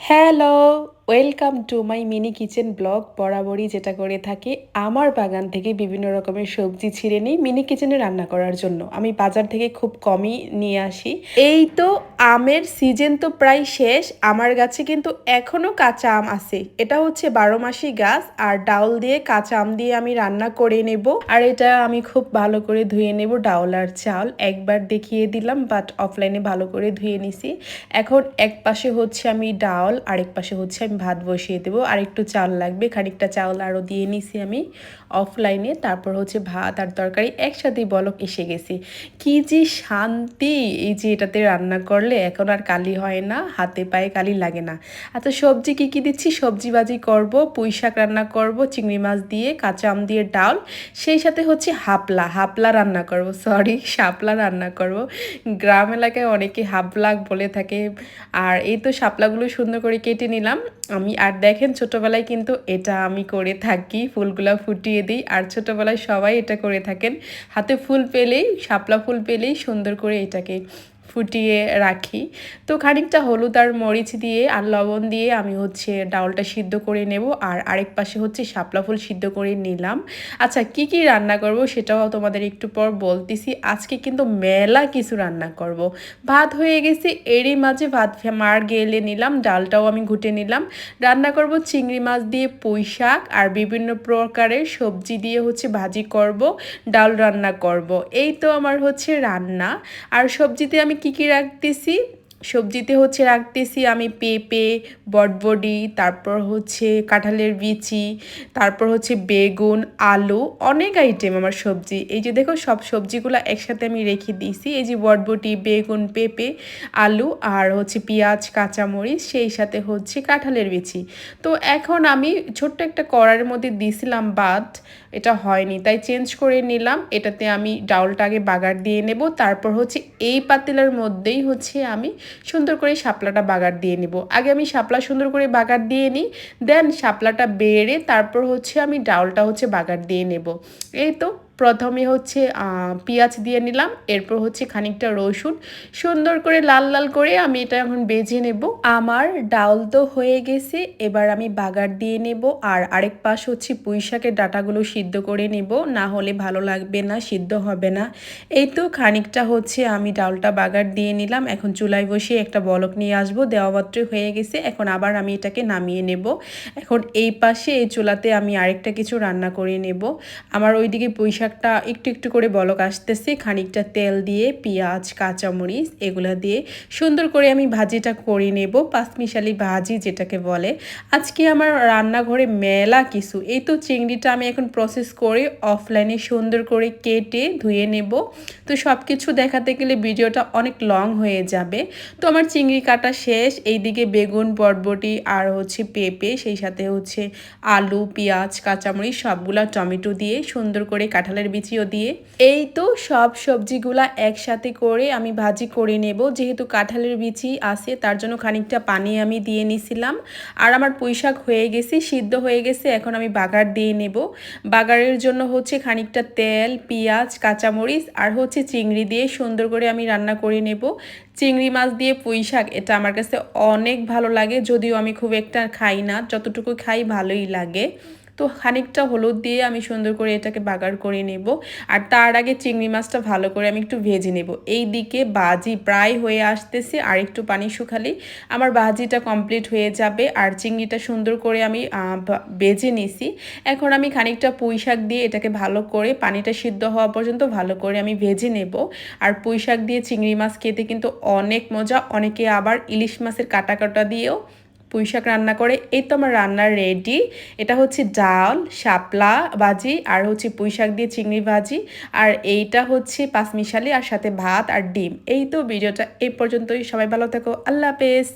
Hello! Welcome to my mini kitchen blog. বরাবরই যেটা করে থাকি, আমার বাগান থেকে বিভিন্ন রকমের সবজি ছিঁড়ে নিই মিনি কিচেনে রান্না করার জন্য। আমি বাজার থেকে খুব কমই নিয়ে আসি। এই তো আমের সিজন তো প্রায় শেষ। আমার গাছে কিন্তু এখনো কাঁচা আম আছে। এটা হচ্ছে ১২ মাসি গাছ আর ডাউল দিয়ে কাঁচা আম দিয়ে আমি রান্না করে নেব। আর এটা আমি খুব ভালো করে ধুয়ে নেব ডাউল আর চাল। একবার দেখিয়ে দিলাম বাট অফলাইনে ভালো করে ধুয়ে নিছি। এখন এক পাশে হচ্ছে আমি ডাউল, আরেক পাশে হচ্ছে আমি ভাত বসিয়ে দেবো। আর একটু চাল লাগবে, খানিকটা চাউল আরও দিয়ে নিছি আমি অফলাইনে। তারপর হচ্ছে ভাত আর তরকারি একসাথেই বলক এসে গেছে। কি যে শান্তি এই যে এটাতে রান্না করলে, এখন আর কালি হয় না, হাতে পায়ে কালি লাগে না। আচ্ছা, সবজি কি দিচ্ছি? সবজি ভাজি করব, পুঁই শাক রান্না করব চিংড়ি মাছ দিয়ে, কাঁচা আম দিয়ে ডাউল, সেই সাথে হচ্ছে হাপলা রান্না করব, সরি শাপলা রান্না করব। গ্রাম এলাকায় অনেকে হাপলা বলে থাকে। আর এই তো শাপলাগুলো সুন্দর করে কেটে নিলাম আমি। আর দেখেন, ছোটোবেলায় কিন্তু এটা আমি করে থাকি, ফুলগুলা ফুটিয়ে দিই। আর ছোটোবেলায় সবাই এটা করে থাকেন, হাতে ফুল পেলেই, শাপলা ফুল পেলেই সুন্দর করে এটাকে ফুটিয়ে রাখি। তো খানিকটা হলুদ আর মরিচ দিয়ে আর লবণ দিয়ে আমি হচ্ছে ডাউলটা সিদ্ধ করে নেব। আর আরেক পাশে হচ্ছে শাপলা ফুল সিদ্ধ করে নিলাম। আচ্ছা, কি কি রান্না করব সেটাও তোমাদের একটু পর বলতেছি। আজকে কিন্তু মেলা কিছু রান্না করব। ভাত হয়ে গেছে, এরই মাঝে ভাত মার গেলে নিলাম, ডালটাও আমি ঘুটে নিলাম। রান্না করব চিংড়ি মাছ দিয়ে পুঁই শাক আর বিভিন্ন প্রকারের সবজি দিয়ে হচ্ছে ভাজি করব, ডাল রান্না করব। এই তো আমার হচ্ছে রান্না। আর সবজিতে আমি কি কি রাখতেছি, সবজিতে হচ্ছে রাখতেছি আমি পেঁপে, বটবডি, তারপর হচ্ছে কাঁঠালের বিচি, তারপর হচ্ছে বেগুন, আলু, অনেক আইটেম আমার সবজি। এই যে দেখো, সব সবজিগুলো একসাথে আমি রেখে দিয়েছি। এই যে বটবডি, বেগুন, পেঁপে, আলু আর হচ্ছে পেঁয়াজ, কাঁচামরিচ, সেই সাথে হচ্ছে কাঁঠালের বিচি। তো এখন আমি ছোট্ট একটা কড়াইয়ের মধ্যে দিয়েছিলাম বাট এটা হয়নি, তাই চেঞ্জ করে নিলাম। এটাতে আমি ডাউলটা আগে বাগার দিয়ে নেব, তারপর হচ্ছে এই পাতিলার মধ্যেই হচ্ছে আমি সুন্দর করে শাপলাটা বাগার দিয়ে নেব। আগে আমি শাপলা সুন্দর করে বাগার দিয়ে নিই, দেন শাপলাটা বেড়ে তারপর হচ্ছে আমি ডাউলটা হচ্ছে বাগার দিয়ে নেব। এই তো প্রথমে হচ্ছে পেঁয়াজ দিয়ে নিলাম, এরপর হচ্ছে খানিকটা রসুন, সুন্দর করে লাল লাল করে আমি এটা এখন ভেজে নেব। আমার ডাউল তো হয়ে গেছে, এবার আমি বাগার দিয়ে নেব। আর আরেক পাশ হচ্ছে পুঁই শাকের ডাঁটাগুলো সিদ্ধ করে নেব, না হলে ভালো লাগবে না, সিদ্ধ হবে না। এই তো খানিকটা হচ্ছে আমি ডাউলটা বাগার দিয়ে নিলাম। এখন চুলায় বসিয়ে একটা বলক নিয়ে আসবো, দেওয়া মাত্রই হয়ে গেছে। এখন আবার আমি এটাকে নামিয়ে নেব। এখন এই পাশে এই চুলাতে আমি আরেকটা কিছু রান্না করে নেব। আমার ওইদিকে পুঁই শাকটা একটু একটু করে বলক আসতেছে, খানিকটা তেল দিয়ে পেঁয়াজ, কাঁচামরিচ এগুলা দিয়ে সুন্দর করে আমি ভাজিটা করে নেব, পাঁচমিশালি ভাজি যেটাকে বলে। আজকে আমার রান্নাঘরে মেলা কিছু। এই তো চিংড়িটা আমি এখন প্রসেস করে অফলাইনে সুন্দর করে কেটে ধুয়ে নেব। তো সব কিছু দেখাতে গেলে ভিডিওটা অনেক লং হয়ে যাবে। তো আমার চিংড়ি কাটা শেষ। এইদিকে বেগুন, বটবটি আর হচ্ছে পেঁপে, সেই সাথে হচ্ছে আলু, পেঁয়াজ, কাঁচামরিচ সবগুলা টমেটো দিয়ে সুন্দর করে কাঁঠালের বিচিও দিয়ে এই তো সব সবজিগুলা একসাথে করে আমি ভাজি করে নেব। যেহেতু কাঁঠালের বিচি আছে তার জন্য খানিকটা পানি আমি দিয়ে নিছিলাম। আর আমার পুঁই শাক হয়ে গেছে, সিদ্ধ হয়ে গেছে। এখন আমি বাগার দিয়ে নেব। বাগারের জন্য হচ্ছে খানিকটা তেল, পেঁয়াজ, কাঁচামরিচ আর হচ্ছে চিংড়ি দিয়ে সুন্দর করে আমি রান্না করে নেব। চিংড়ি মাছ দিয়ে পুঁই শাক এটা আমার কাছে অনেক ভালো লাগে, যদিও আমি খুব একটা খাই না, যতটুকু খাই ভালোই লাগে। তো খানিকটা হলুদ দিয়ে আমি সুন্দর করে এটাকে বাগার করে নেব। আর তার আগে চিংড়ি মাছটা ভালো করে আমি একটু ভেজে নেব। এই দিকে ভাজি প্রায় হয়ে আসতেছে, আর একটু পানি শুকালেই আমার ভাজিটা কমপ্লিট হয়ে যাবে। আর চিংড়িটা সুন্দর করে আমি ভেজে নিছি। এখন আমি খানিকটা পুঁই শাক দিয়ে এটাকে ভালো করে পানিটা সিদ্ধ হওয়া পর্যন্ত ভালো করে আমি ভেজে নেব। আর পুঁই শাক দিয়ে চিংড়ি মাছ খেতে কিন্তু অনেক মজা। অনেকে আবার ইলিশ মাছের কাটা কাটা দিয়েও পুঁই শাক রান্না করে। এই তো আমার রান্না রেডি। এটা হচ্ছে ডাল, শাপলা ভাজি আর হচ্ছে পুঁই শাক দিয়ে চিংড়ি ভাজি। আর এইটা হচ্ছে পাঁচমিশালি আর সাথে ভাত আর ডিম। এই তো ভিডিওটা এই পর্যন্তই। সবাই ভালো থাকো, আল্লাহ হাফেজ।